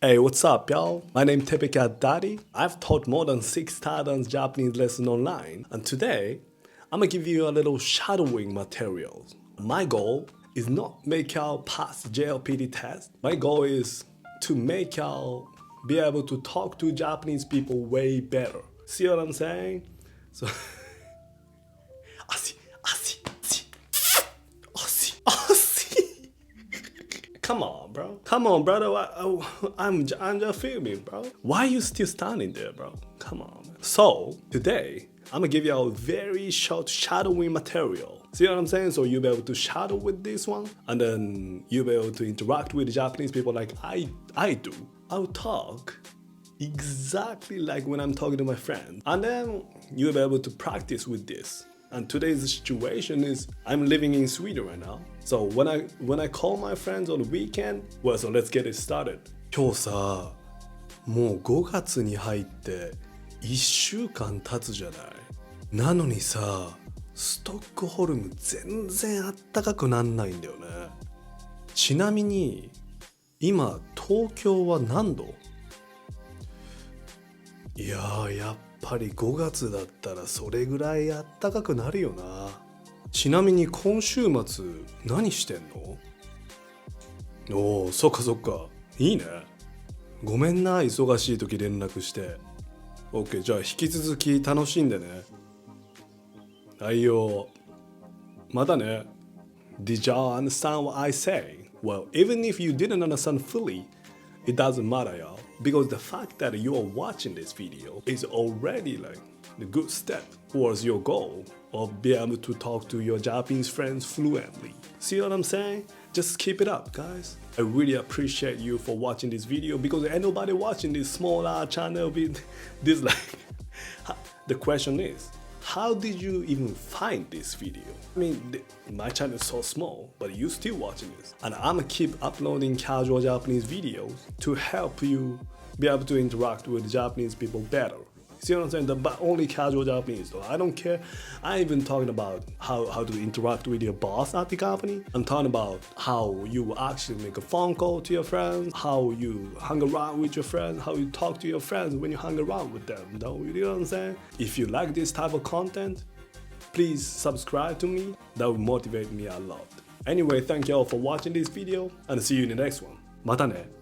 Hey, what's up, y'all? My name is Teppei. I've taught more than 6,000 Japanese lessons online, and today I'm gonna give you a little shadowing materials. My goal is not make y'all pass JLPT test. My goal is to make y'all be able to talk to Japanese people way better. See what I'm saying? So, Come on, bro. Come on, brother. I'm just filming, bro. Why are you still standing there, bro? Come on. Man. So today, I'm gonna give you a very short shadowing material. See what I'm saying? So you'll be able to shadow with this one, and then you'll be able to interact with Japanese people like I do. I'll talk exactly like when I'm talking to my friends, and then you'll be able to practice with this. And today's situation is I'm living in Sweden right now. So when I call my friends on the weekend, well, so let's get it started. 今日さ、もう5月に入って1週間経つじゃない。なのにさ、ストックホルム全然あったかくなんないんだよね。ちなみに今東京は何度？いやー、やっぱり5月だったらそれぐらいあったかくなるよな。ちなみに今週末何してんの？おお、そっかそっか。いいね。ごめんな、忙しい時連絡して。OK、じゃあ引き続き楽しんでね。はいよ。またね。Did y'all understand what I say? Well, even if you didn't understand fully, it doesn't matter, y'all. Because the fact that you are watching this video is already like a good step towards your goal of being able to talk to your Japanese friends fluently. See what I'm saying? Just keep it up, guys. I really appreciate you for watching this video because ain't nobody watching this small channel with this like. The question is, how did you even find this video? I mean, my channel is so small, but you still watching this. And I'ma keep uploading casual Japanese videos to help you be able to interact with Japanese people better. See what I'm saying? But only casual Japanese though. I don't care. I ain't even talking about how to interact with your boss at the company. I'm talking about how you actually make a phone call to your friends, how you hang around with your friends, how you talk to your friends when you hang around with them. You know what I'm saying? If you like this type of content, please subscribe to me. That will motivate me a lot. Anyway, thank you all for watching this video and see you in the next one. またね。